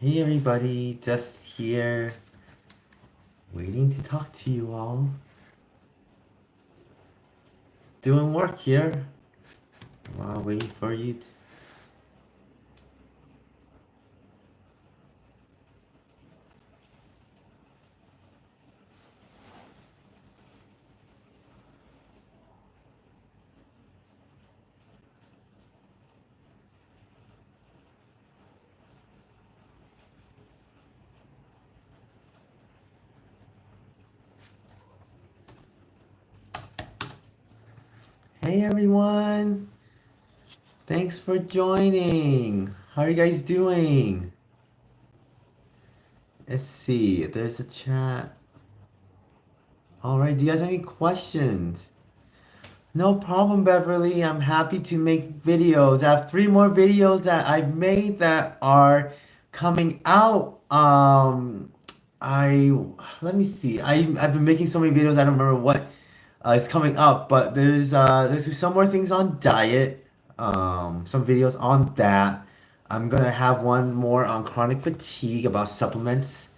Hey everybody, just here waiting to talk to you all. Doing work here while waiting for you. Hey everyone, thanks for joining. How are you guys doing? Let's see, there's a chat. Alright, do you guys have any questions? No problem, Beverly. I'm happy to make videos. I have 3 more videos that I've made that are coming out. I let me see. I've been making so many videos. I don't remember what is coming up, but there's some more things on diet. Some videos on that. I'm gonna have one more on chronic fatigue about supplements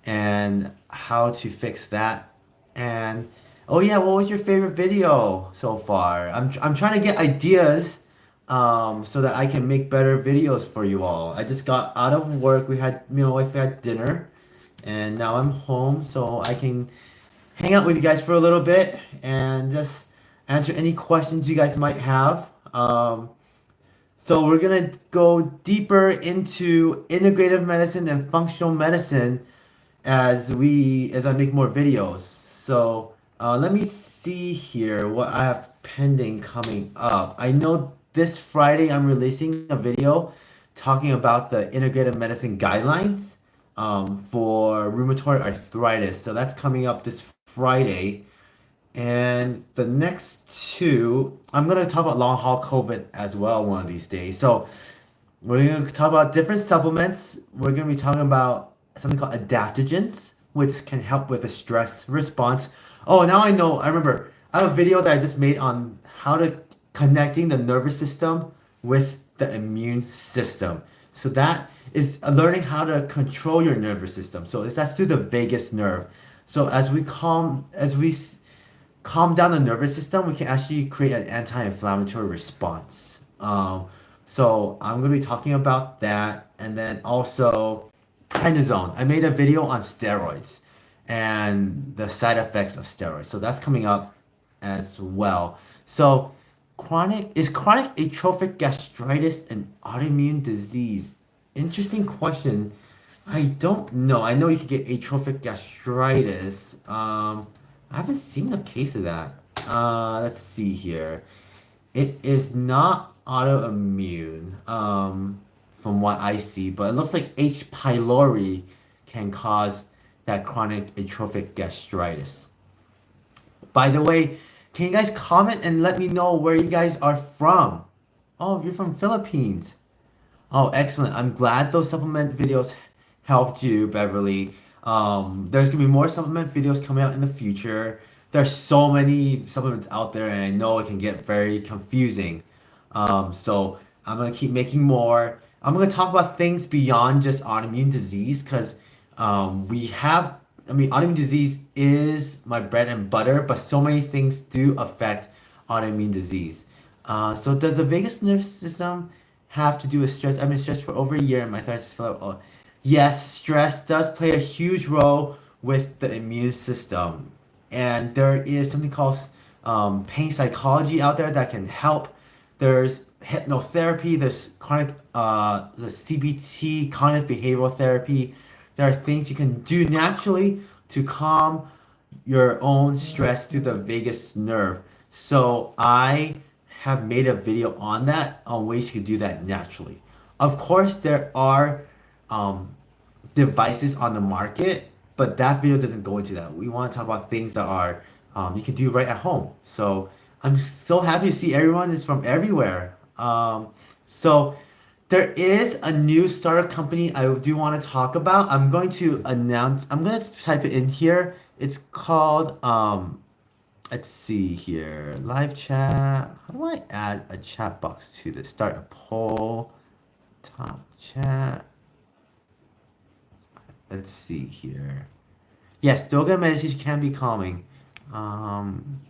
and how to fix that. And oh yeah, what was your favorite video so far? I'm trying to get ideas so that I can make better videos for you all. I just got out of work. Me and my wife had dinner, and now I'm home, so I can hang out with you guys for a little bit and just answer any questions you guys might have. So we're gonna go deeper into integrative medicine and functional medicine as I make more videos. So let me see here what I have pending coming up. I know this Friday I'm releasing a video talking about the integrative medicine guidelines for rheumatoid arthritis. So that's coming up this Friday. And the next two, I'm going to talk about long haul COVID as well one of these days. So we're going to talk about different supplements. We're going to be talking about something called adaptogens, which can help with the stress response. Oh, now I know. I remember. I have a video that I just made on how to connecting the nervous system with the immune system. So that is learning how to control your nervous system. So that's through the vagus nerve. So as we calm down the nervous system, we can actually create an anti-inflammatory response. So I'm going to be talking about that, and then also prednisone. I made a video on steroids and the side effects of steroids. So that's coming up as well. So chronic atrophic gastritis an autoimmune disease? Interesting question. I don't know. I know you can get atrophic gastritis. I haven't seen a case of that. Let's see here. It is not autoimmune, from what I see, but it looks like H. pylori can cause that chronic atrophic gastritis. By the way, can you guys comment and let me know where you guys are from? Oh, you're from Philippines. Oh, excellent. I'm glad those supplement videos helped you, Beverly. There's gonna be more supplement videos coming out in the future. There's so many supplements out there, and I know it can get very confusing. So I'm gonna keep making more. I'm gonna talk about things beyond just autoimmune disease because I mean, autoimmune disease is my bread and butter, but so many things do affect autoimmune disease. So does the vagus nerve system have to do with stress? I've been stressed for over a year and my arthritis fell out. Oh, yes, stress does play a huge role with the immune system. And there is something called pain psychology out there that can help. There's hypnotherapy, there's the CBT, cognitive behavioral therapy. There are things you can do naturally to calm your own stress through the vagus nerve. So I have made a video on that, on ways you can do that naturally. Of course, there are um, devices on the market, but that video doesn't go into that. We want to talk about things that are you can do right at home. So I'm so happy to see everyone is from everywhere. So there is a new startup company I do want to talk about. I'm going to announce. I'm going to type it in here. It's called let's see here. Live chat. How do I add a chat box to this? Start a poll. Top chat. Let's see here. Yes, yoga meditation can be calming. Um,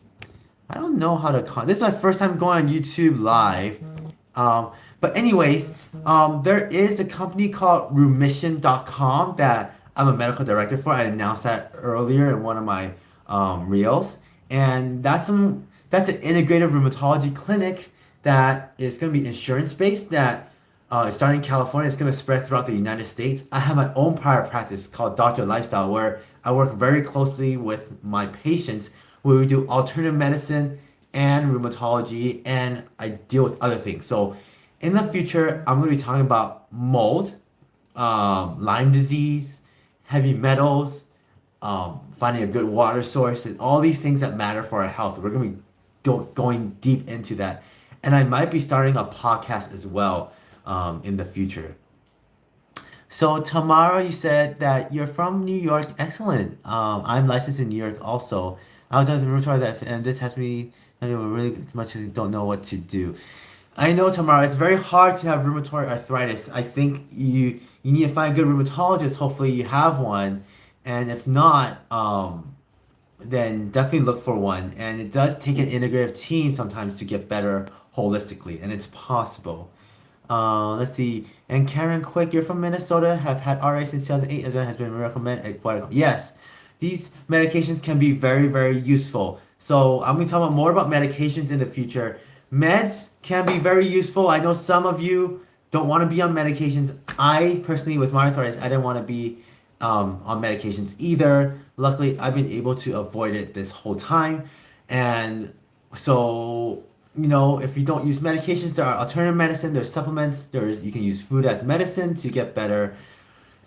I don't know how to this is my first time going on YouTube live. Um, but anyways, there is a company called remission.com that I'm a medical director for. I announced that earlier in one of my reels. And that's an integrative rheumatology clinic that is going to be insurance based that is starting in California. It's going to spread throughout the United States. I have my own private practice called Doctor Lifestyle where I work very closely with my patients where we do alternative medicine and rheumatology, and I deal with other things. So, in the future, I'm going to be talking about mold, Lyme disease, heavy metals, finding a good water source, and all these things that matter for our health. We're going to be going deep into that. And I might be starting a podcast as well in the future. So Tamara, you said that you're from New York. Excellent. I'm licensed in New York also. I was rheumatoid that, and this has me really much don't know what to do. I know Tamara, it's very hard to have rheumatoid arthritis. I think you need to find a good rheumatologist. Hopefully you have one, and if not, then definitely look for one. And it does take an integrative team sometimes to get better holistically, and it's possible. Let's see. And Karen Quick, you're from Minnesota, have had RA since 2008, as it has been recommended. Yes, these medications can be very, very useful. So I'm going to talk about more about medications in the future. Meds can be very useful. I know some of you don't want to be on medications. I personally, with my arthritis, I didn't want to be on medications either. Luckily, I've been able to avoid it this whole time. And so, if you don't use medications, there are alternative medicine, there's supplements, you can use food as medicine to get better.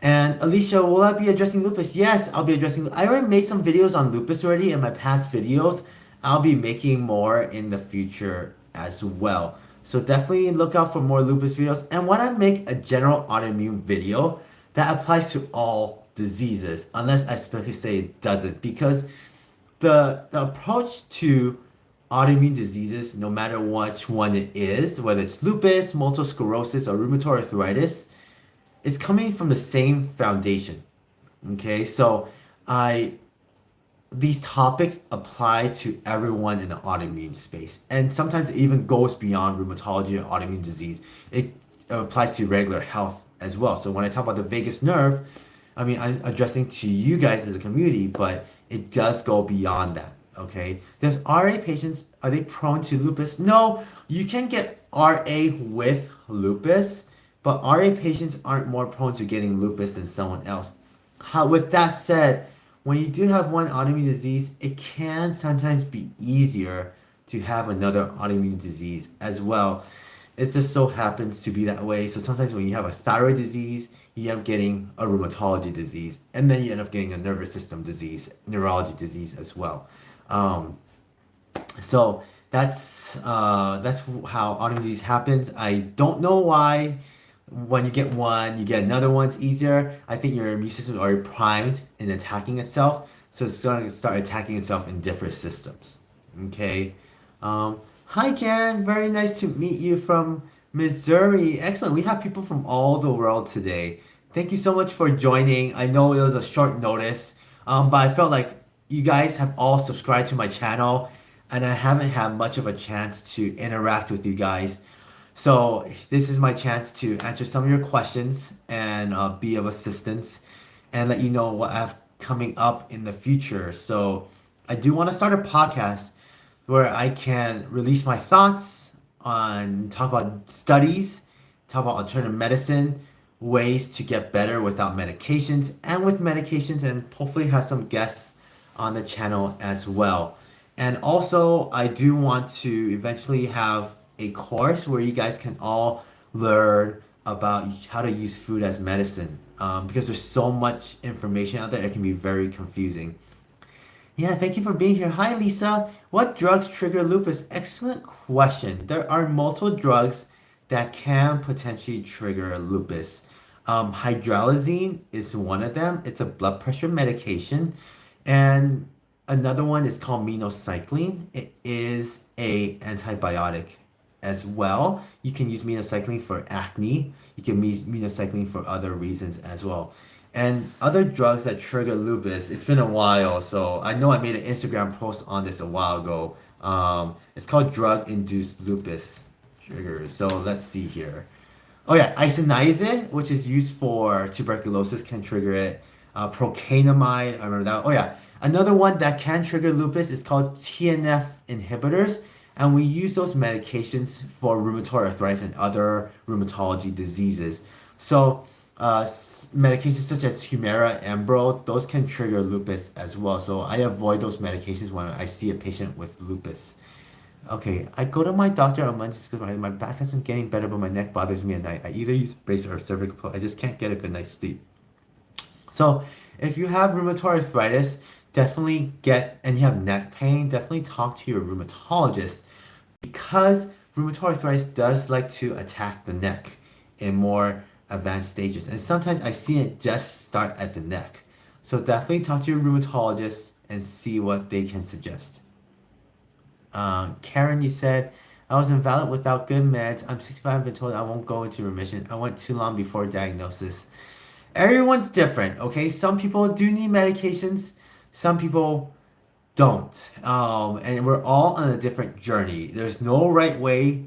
And Alicia, will I be addressing lupus? Yes, I'll be addressing. I already made some videos on lupus already in my past videos. I'll be making more in the future as well. So definitely look out for more lupus videos. And when I make a general autoimmune video, that applies to all diseases, unless I specifically say it doesn't. Because the approach to autoimmune diseases, no matter which one it is, whether it's lupus, multiple sclerosis, or rheumatoid arthritis, it's coming from the same foundation. Okay, so I these topics apply to everyone in the autoimmune space, and sometimes it even goes beyond rheumatology or autoimmune disease. It applies to regular health as well. So when I talk about the vagus nerve, I mean I'm addressing to you guys as a community, but it does go beyond that. Okay, does RA patients, are they prone to lupus? No, you can get RA with lupus, but RA patients aren't more prone to getting lupus than someone else. With that said, when you do have one autoimmune disease, it can sometimes be easier to have another autoimmune disease as well. It just so happens to be that way. So sometimes when you have a thyroid disease, you end up getting a rheumatology disease, and then you end up getting a nervous system disease, neurology disease as well. Um, so that's how autoimmune disease happens. I don't know why when you get one, you get another one's easier. I think your immune system is already primed in attacking itself, so it's going to start attacking itself in different systems. Okay. Hi Jan, very nice to meet you from Missouri. Excellent. We have people from all the world today. Thank you so much for joining. I know it was a short notice, but I felt like you guys have all subscribed to my channel, and I haven't had much of a chance to interact with you guys. So this is my chance to answer some of your questions and be of assistance and let you know what I have coming up in the future. So I do want to start a podcast where I can release my thoughts on talk about studies, talk about alternative medicine, ways to get better without medications and with medications, and hopefully have some guests on the channel as well. And also, I do want to eventually have a course where you guys can all learn about how to use food as medicine, because there's so much information out there, it can be very confusing. Yeah, thank you for being here. Hi, Lisa. What drugs trigger lupus? Excellent question. There are multiple drugs that can potentially trigger lupus. Hydralazine is one of them. It's a blood pressure medication. And another one is called minocycline. It is a antibiotic as well. You can use minocycline for acne. You can use minocycline for other reasons as well. And other drugs that trigger lupus, it's been a while, so I know I made an Instagram post on this a while ago. It's called drug-induced lupus triggers. So let's see here. Oh yeah, isoniazid, which is used for tuberculosis, can trigger it. Procainamide, I remember that. Oh yeah, another one that can trigger lupus is called TNF inhibitors, and we use those medications for rheumatoid arthritis and other rheumatology diseases. So, medications such as Humira, Enbrel, those can trigger lupus as well. So I avoid those medications when I see a patient with lupus. Okay, I go to my doctor on Mondays because my back has been getting better, but my neck bothers me at night. I either use brace or cervical pillow. I just can't get a good night's sleep. So, if you have rheumatoid arthritis, definitely and you have neck pain, definitely talk to your rheumatologist because rheumatoid arthritis does like to attack the neck in more advanced stages. And sometimes I've seen it just start at the neck. So, definitely talk to your rheumatologist and see what they can suggest. Karen, you said, I was invalid without good meds. I'm 65, I've been told I won't go into remission. I went too long before diagnosis. Everyone's different, okay? Some people do need medications, some people don't. And we're all on a different journey. There's no right way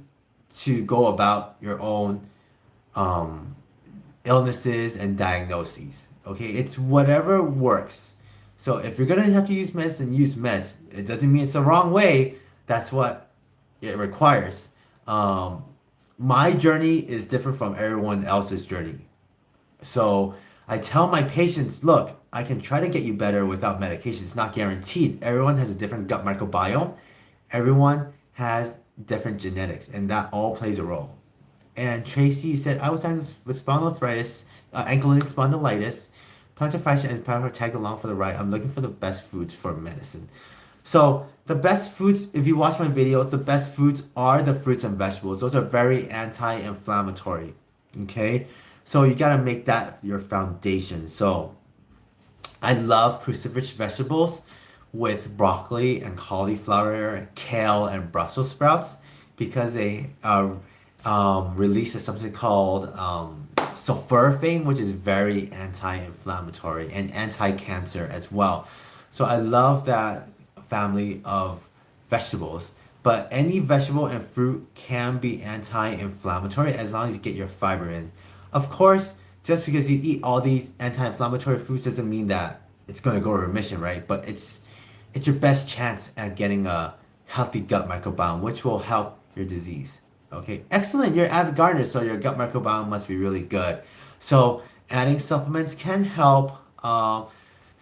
to go about your own um, illnesses and diagnoses, okay? It's whatever works. So if you're gonna have to use meds, then use meds. It doesn't mean it's the wrong way. That's what it requires. Um, my journey is different from everyone else's journey. So I tell my patients, look, I can try to get you better without medication. It's not guaranteed. Everyone has a different gut microbiome. Everyone has different genetics, and that all plays a role. And Tracy said, I was diagnosed with spondyloarthritis, ankylosing spondylitis, plantar fascia, and plantar tag along for the right. I'm looking for the best foods for medicine. So the best foods, if you watch my videos, the best foods are the fruits and vegetables. Those are very anti-inflammatory. Okay, so you gotta make that your foundation. So I love cruciferous vegetables with broccoli and cauliflower, kale and Brussels sprouts because they release something called sulforaphane, which is very anti-inflammatory and anti-cancer as well. So I love that family of vegetables. But any vegetable and fruit can be anti-inflammatory as long as you get your fiber in. Of course, just because you eat all these anti-inflammatory foods doesn't mean that it's going to go to remission, right? But it's your best chance at getting a healthy gut microbiome, which will help your disease. Okay, excellent. You're an avid gardener, so your gut microbiome must be really good. So adding supplements can help.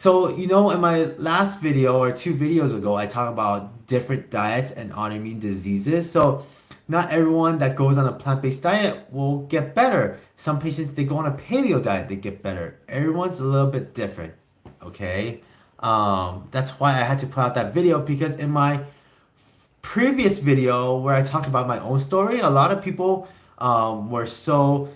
In my last video or two videos ago, I talked about different diets and autoimmune diseases. So not everyone that goes on a plant-based diet will get better. Some patients, they go on a paleo diet, they get better. Everyone's a little bit different, okay? That's why I had to put out that video because in my previous video where I talked about my own story, a lot of people were so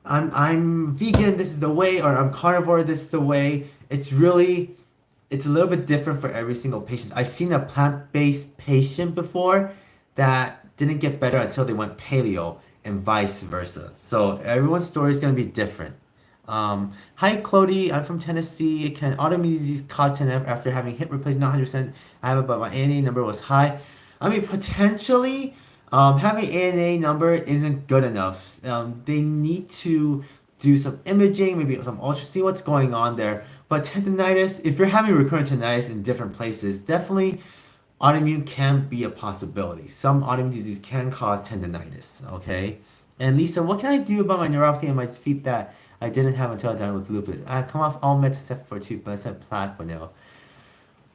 I'm vegan, this is the way, or I'm carnivore, this is the way. It's a little bit different for every single patient. I've seen a plant-based patient before that didn't get better until they went paleo and vice versa. So everyone's story is going to be different. Hi, Clody. I'm from Tennessee. Can autoimmune disease cause TNF after having hip replacement? Not 100%. I have it, but my ANA number was high. I mean, potentially, having ANA number isn't good enough. They need to do some imaging, maybe some ultra, see what's going on there. But tendinitis, if you're having recurrent tendinitis in different places, definitely autoimmune can be a possibility. Some autoimmune disease can cause tendinitis, okay? And Lisa, what can I do about my neuropathy in my feet that I didn't have until I diagnosed with lupus? I come off all meds except for two, but I said plaque now.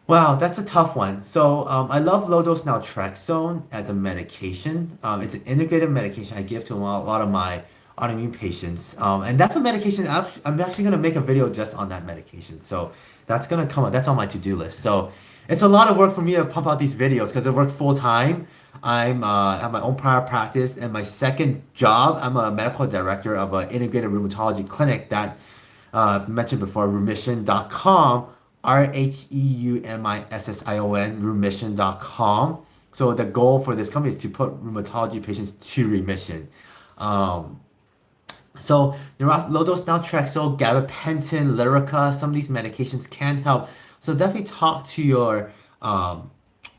Wow, that's a tough one. So I love low-dose naltrexone as a medication. It's an integrated medication I give to a lot of my autoimmune patients. And that's a medication, I'm actually going to make a video just on that medication. So that's going to come up, that's on my to-do list. So it's a lot of work for me to pump out these videos because I work full-time. I have my own private practice, and my second job, I'm a medical director of an integrated rheumatology clinic that I've mentioned before, remission.com, RHEUMISSION, remission.com. So the goal for this company is to put rheumatology patients to remission. So low dose naltrexone, gabapentin, Lyrica, some of these medications can help. So definitely talk to your um,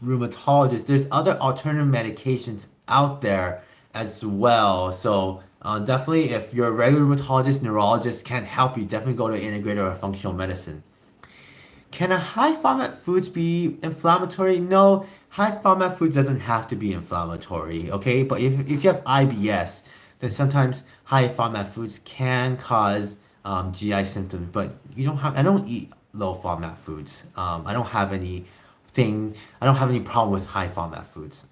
rheumatologist. There's other alternative medications out there as well. So definitely, if your regular rheumatologist, neurologist can't help you, definitely go to integrative or functional medicine. Can a high format foods be inflammatory? No, high format foods doesn't have to be inflammatory, okay? But if you have IBS, then sometimes high format foods can cause GI symptoms. But you don't have, I don't eat low format foods. I don't have any problem with high format foods.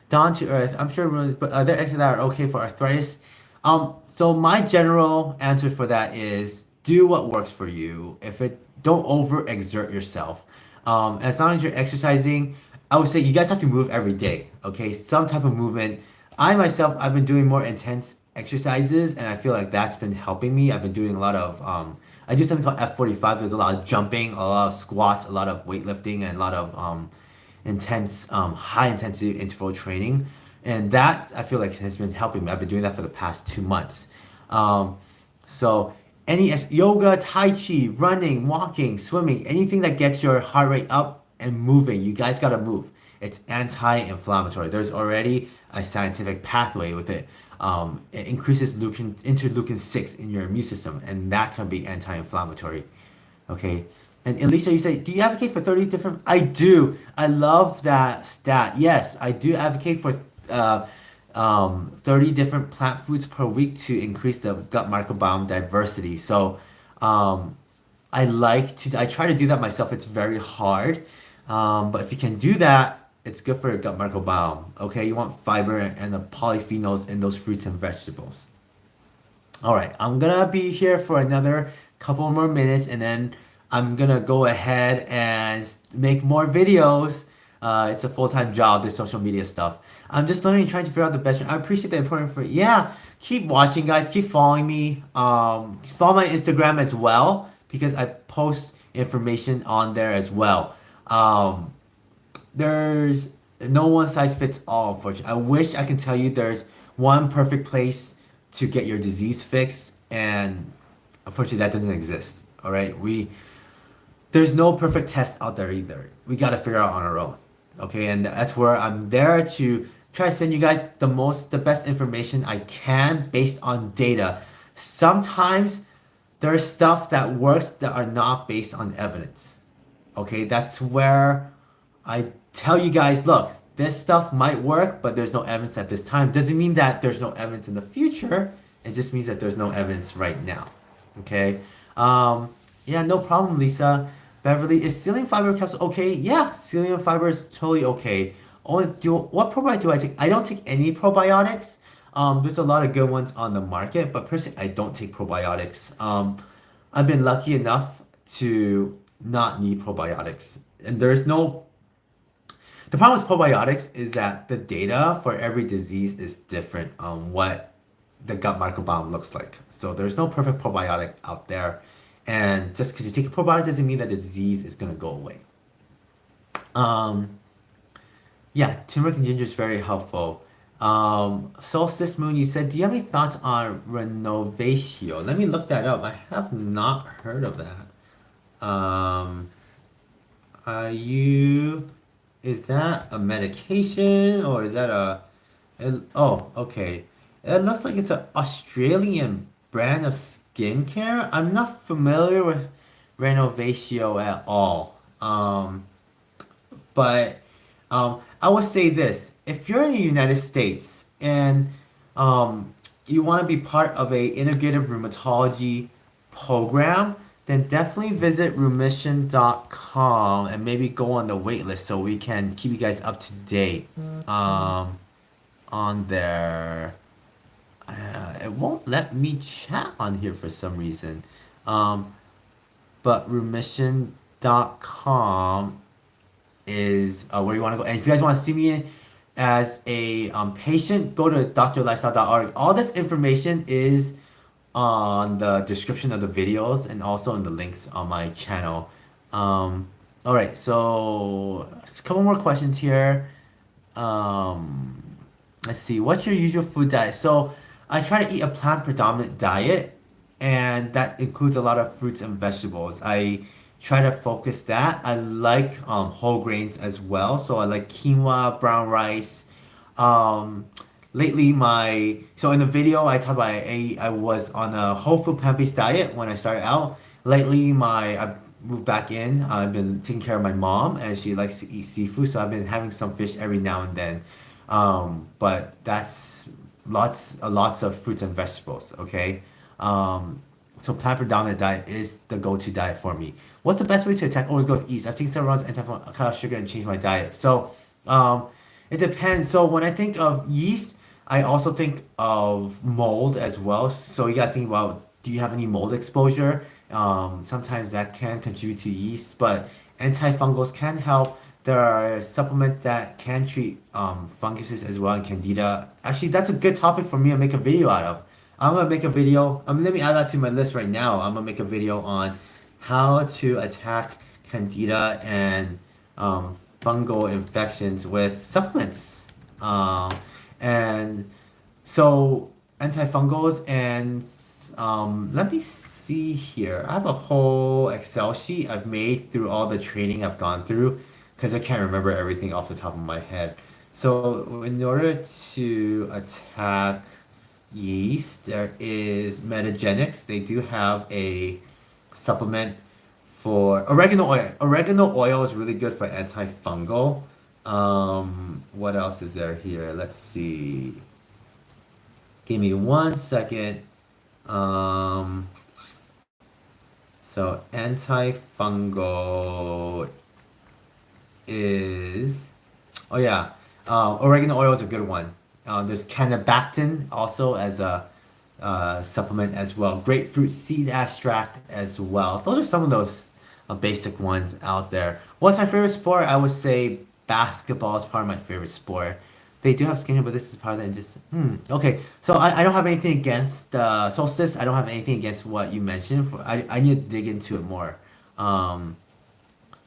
Down to earth. I'm sure, but are there exercises that are okay for arthritis? So my general answer for that is do what works for you. If it don't overexert yourself. As long as you're exercising, I would say you guys have to move every day. Okay, some type of movement. I myself, I've been doing more intense exercises, and I feel like that's been helping me. I've been doing a lot of I do something called F45. There's a lot of jumping, a lot of squats, a lot of weightlifting, and a lot of intense, high intensity interval training. And that I feel like has been helping me. I've been doing that for the past 2 months. Um, so yoga, tai chi, running, walking, swimming, anything that gets your heart rate up and moving, you guys gotta move. It's anti-inflammatory. There's already a scientific pathway with it. It increases interleukin 6 in your immune system, and that can be anti-inflammatory. Okay. And Elisa, you say, do you advocate for 30 different? I do. I love that stat. Yes, I do advocate for 30 different plant foods per week to increase the gut microbiome diversity. So I try to do that myself. It's very hard. But if you can do that, it's good for your gut microbiome. Okay, you want fiber and the polyphenols in those fruits and vegetables. All right, I'm gonna be here for another couple more minutes and then I'm gonna go ahead and make more videos. It's a full-time job, this social media stuff. I'm just learning and trying to figure out the best. I appreciate the important for yeah. Keep watching, guys. Keep following me. Follow my Instagram as well because I post information on there as well. Um, there's no one size fits all, unfortunately. I wish I can tell you there's one perfect place to get your disease fixed, and unfortunately, that doesn't exist. All right, there's no perfect test out there either. We got to figure out on our own. Okay, and that's where I'm there to try to send you guys the best information I can based on data. Sometimes there's stuff that works that are not based on evidence. Okay, that's where I tell you guys, look, this stuff might work, but there's no evidence at this time. Doesn't mean that there's no evidence in the future. It just means that there's no evidence right now. Okay. Yeah, no problem, Lisa. Beverly, is psyllium fiber capsule okay? Yeah, psyllium fiber is totally okay. What probiotic do I take? I don't take any probiotics. There's a lot of good ones on the market, but personally, I don't take probiotics. I've been lucky enough to not need probiotics, and there's no the problem with probiotics is that the data for every disease is different on what the gut microbiome looks like. So there's no perfect probiotic out there. And just because you take a probiotic doesn't mean that the disease is going to go away. Um, yeah, turmeric and ginger is very helpful. Solstice Moon, you said, do you have any thoughts on Renovatio? Let me look that up. I have not heard of that. Are you is that a medication or is that oh, okay. It looks like it's an Australian brand of skincare. I'm not familiar with Renovatio at all. But I would say this: if you're in the United States and you want to be part of a integrative rheumatology program, then definitely visit remission.com and maybe go on the wait list so we can keep you guys up to date on there. It won't let me chat on here for some reason. Um, but remission.com is where you want to go. And if you guys want to see me as a patient, go to drlifestyle.org. All this information is on the description of the videos and also in the links on my channel. All right, so a couple more questions here. Um, let's see, what's your usual food diet? So I try to eat a plant predominant diet, and that includes a lot of fruits and vegetables. I try to focus that. I like whole grains as well, so I like quinoa, brown rice. Um, lately, my so in the video I talked about I was on a whole food plant-based diet when I started out. Lately, my I've moved back in. I've been taking care of my mom, and she likes to eat seafood, so I've been having some fish every now and then. But that's lots of fruits and vegetables. Okay. So plant predominant diet is the go-to diet for me. What's the best way to attack overgrowth yeast? I've taken several rounds of cut out sugar and changed my diet. So um, it depends. So when I think of yeast, I also think of mold as well. So you gotta think about, do you have any mold exposure? Sometimes that can contribute to yeast, but antifungals can help. There are supplements that can treat funguses as well and candida. Actually, that's a good topic for me to make a video out of. I'm gonna make a video. Let me add that to my list right now. I'm gonna make a video on how to attack candida and fungal infections with supplements. And so antifungals and let me see here. I have a whole Excel sheet I've made through all the training I've gone through because I can't remember everything off the top of my head. So in order to attack yeast, there is Metagenics. They do have a supplement for oregano oil. Oregano oil is really good for antifungal. What else is there here? Let's see. Give me 1 second. Um, so antifungal is, oh yeah, oregano oil is a good one. There's cannabactin also as a supplement as well. Grapefruit seed extract as well. Those are some of those basic ones out there. What's my favorite sport? I would say basketball is probably my favorite sport. They do have skincare, but this is part of it. Just okay. So I don't have anything against solstice. I don't have anything against what you mentioned. I need to dig into it more. Um,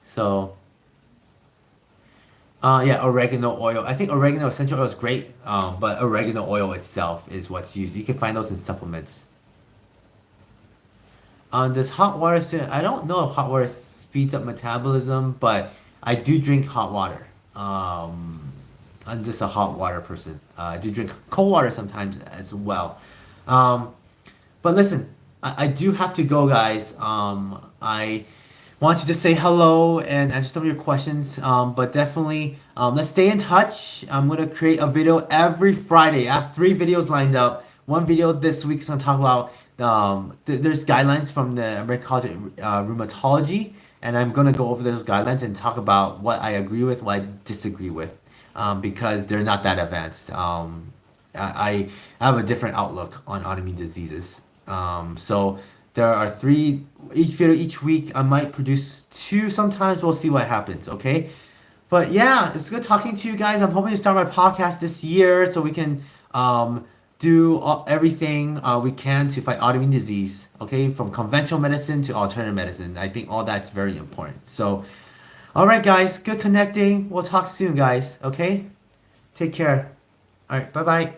so yeah, oregano oil. I think oregano essential oil is great, but oregano oil itself is what's used. You can find those in supplements. Does hot water I don't know if hot water speeds up metabolism, but I do drink hot water. I'm just a hot water person. I do drink cold water sometimes as well. Um, but listen, I do have to go, guys. I want to just say hello and answer some of your questions. But definitely, let's stay in touch. I'm gonna create a video every Friday. I have 3 videos lined up. One video this week is gonna talk about there's guidelines from the American College of Rheumatology, and I'm gonna go over those guidelines and talk about what I agree with, what I disagree with, because they're not that advanced. I have a different outlook on autoimmune diseases. So there are 3 each video each week. I might produce 2 sometimes. We'll see what happens. Okay. But yeah, it's good talking to you guys. I'm hoping to start my podcast this year so we can do everything we can to fight autoimmune disease. Okay, from conventional medicine to alternative medicine. I think all that's very important. So, all right, guys, good connecting. We'll talk soon, guys. Okay, take care. All right, bye bye.